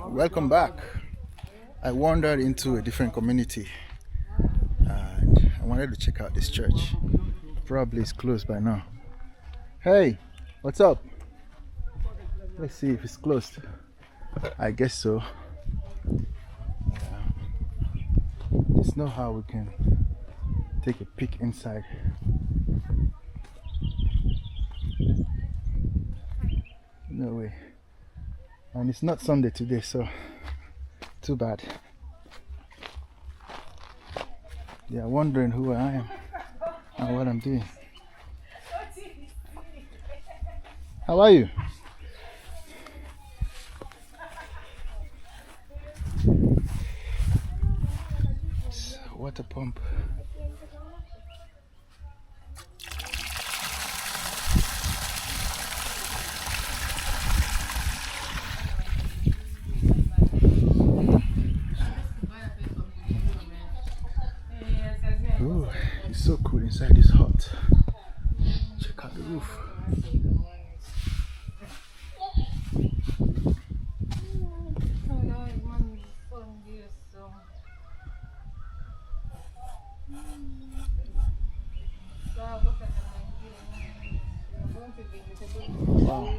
Welcome back. I wandered into a different community and I wanted to check out this church. Probably it's closed by now. Hey, what's up? Let's see if it's closed. I guess so. There's no how we can take a peek inside. No way. And it's not Sunday today, so too bad. They are wondering who I am and what I'm doing. How are you? It's a water pump. Ooh, it's so cool inside this hut. Check out the roof. Wow.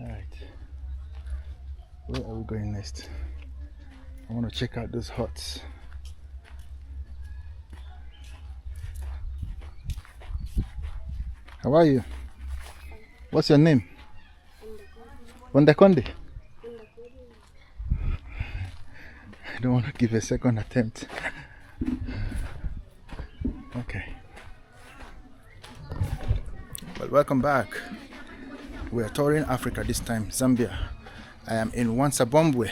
Alright, where are we going next? I want to check out those huts. How are you? What's your name? Wandakonde? I don't want to give a second attempt. Okay. Well, welcome back. We are touring Africa this time, Zambia. I am in Wansabombwe,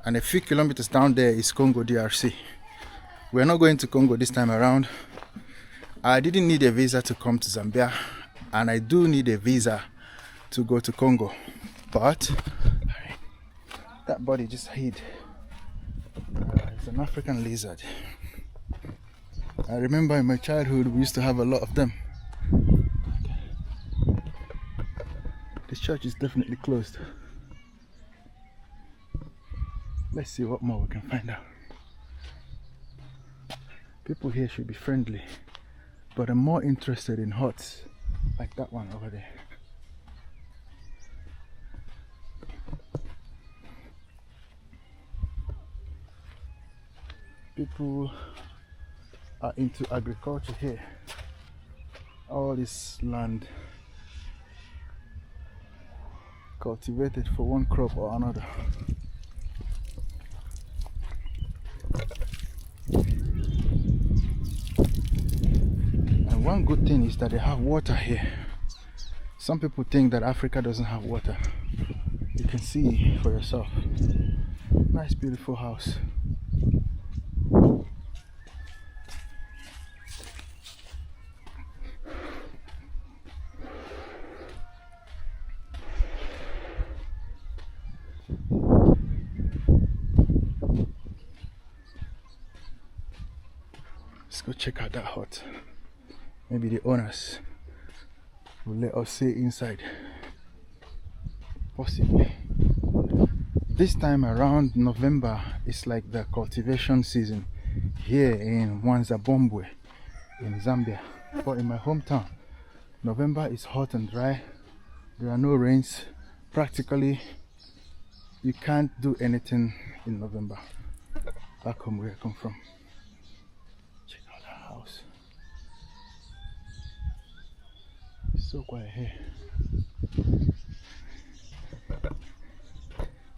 and a few kilometers down there is Congo DRC. We are not going to Congo this time around. I didn't need a visa to come to Zambia, and I do need a visa to go to Congo. But that body just hid. It's an African lizard. I remember in my childhood we used to have a lot of them. This church is definitely closed. Let's see what more we can find out. People here should be friendly, but I'm more interested in huts like that one over there. People are into agriculture here. All this land cultivated for one crop or another. And one good thing is that they have water here. Some people think that Africa doesn't have water. You can see for yourself. Nice, beautiful house. Let's go check out that hut. Maybe the owners will let us stay inside. Possibly. This time around November is like the cultivation season here in Wansabombwe in Zambia. But in my hometown, November is hot and dry. There are no rains. Practically, you can't do anything in November. Back home where I come from. Check out that house. It's so quiet here.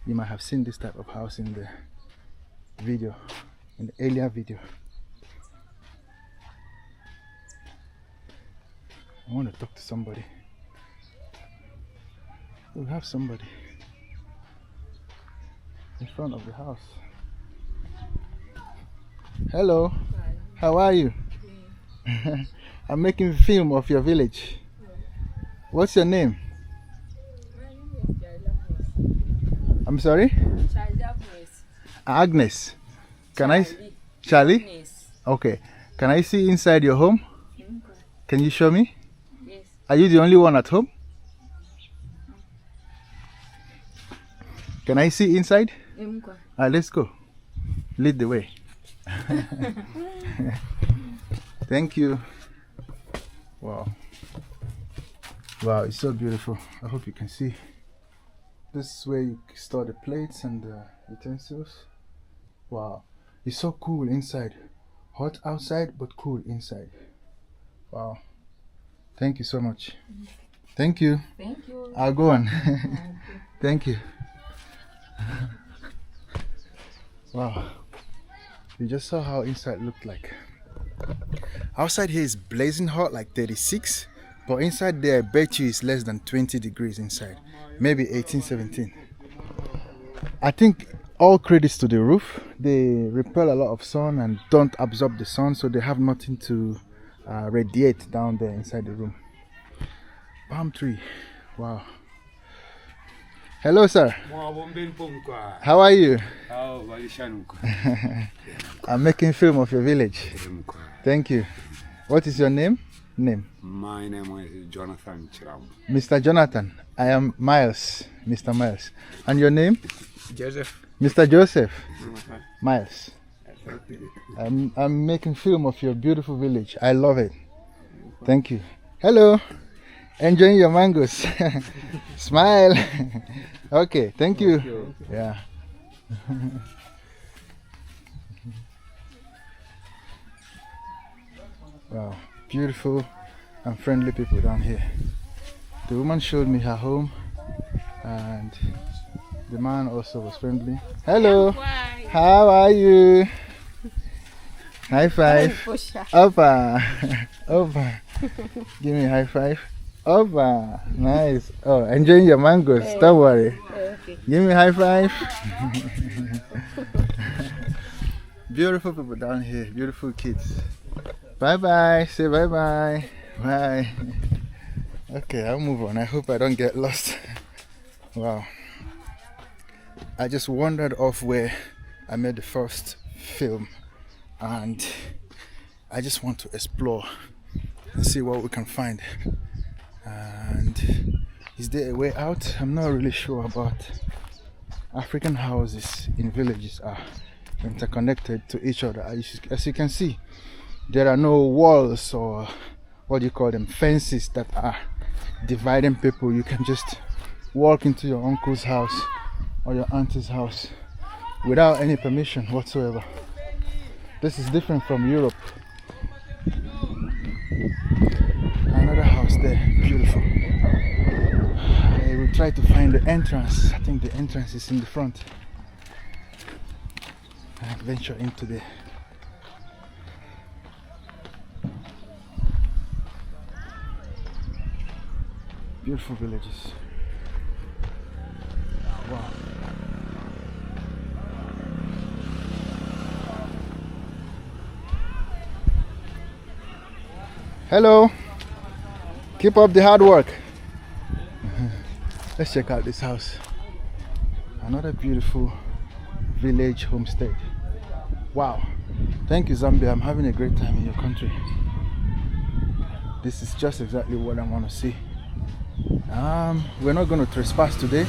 You might have seen this type of house in the video, in the earlier video. I want to talk to somebody. We have somebody in front of the house. Hello. Hi. How are you? Okay. I'm making a film of your village. Yeah. What's your name? My name is I'm sorry? Child Agnes. Agnes. Can I? Charlie? Yes. Okay. Can I see inside your home? Can you show me? Yes. Are you the only one at home? Can I see inside? Alright, let's go. Lead the way. Thank you. Wow. Wow, it's so beautiful. I hope you can see. This is where you store the plates and the utensils. Wow. It's so cool inside. Hot outside, but cool inside. Wow. Thank you so much. Thank you. Thank you. I'll go on. Thank you. Wow. You just saw how inside looked like. Outside here is blazing hot, like 36. But inside there, I bet you it's less than 20 degrees inside. Maybe 18, 17. I think all credits to the roof. They repel a lot of sun and don't absorb the sun, so they have nothing to radiate down there inside the room. Palm tree. Wow. Hello, sir. How are you? I'm making film of your village. Thank you. What is your name? My name is Jonathan Chiram. Mr. Jonathan. I am Miles. Mr. Miles. And your name? Joseph. Mr. Joseph. Miles. I'm making film of your beautiful village. I love it. Thank you. Hello. Enjoying your mangoes. Smile. Okay, thank you. Yeah. Wow, beautiful and friendly people down here. The woman showed me her home and the man also was friendly. Hello. How are you? High five. Opa. Opa. Give me a high five. Opa. Nice. Oh, enjoying your mangoes. Don't worry. Okay. Give me a high five. Beautiful people down here. Beautiful kids. Bye bye. Say bye bye. Bye. Okay, I'll move on. I hope I don't get lost. Wow. I just wandered off where I made the first film and I just want to explore and see what we can find. And is there a way out? I'm not really sure, but African houses in villages are interconnected to each other. As you can see, there are no walls or what do you call them, fences that are dividing people. You can just walk into your uncle's house or your auntie's house without any permission whatsoever. This is different from Europe. Another house there, beautiful. I will try to find the entrance. I think the entrance is in the front. And venture into there. Beautiful villages. Wow. Hello. Keep up the hard work. Let's check out this house. Another beautiful village homestead. Wow. Thank you, Zambia. I'm having a great time in your country. This is just exactly what I want to see. We're not going to trespass today,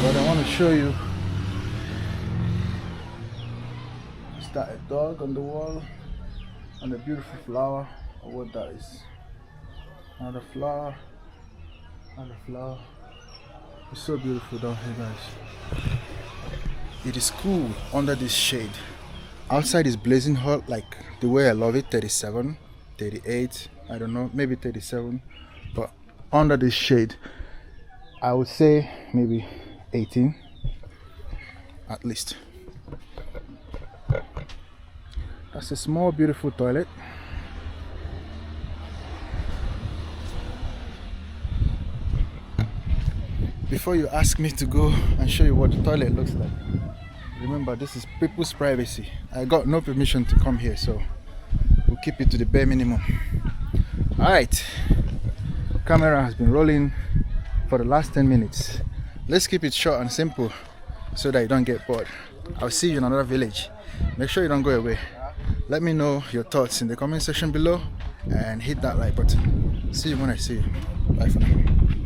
but I want to show you. Is that a dog on the wall and a beautiful flower, or what that is? Another flower, another flower. It's so beautiful down here, guys. It is cool under this shade. Outside is blazing hot, like the way I love it, 37, 38, I don't know, maybe 37. But under this shade, I would say maybe 18 at least. That's a small beautiful toilet. Before you ask me to go and show you what the toilet looks like, remember this is people's privacy. I got no permission to come here, so we'll keep it to the bare minimum. Alright, camera has been rolling for the last 10 minutes. Let's keep it short and simple so that you don't get bored. I'll see you in another village. Make sure you don't go away. Let me know your thoughts in the comment section below and hit that like button. See you when I see you. Bye for now.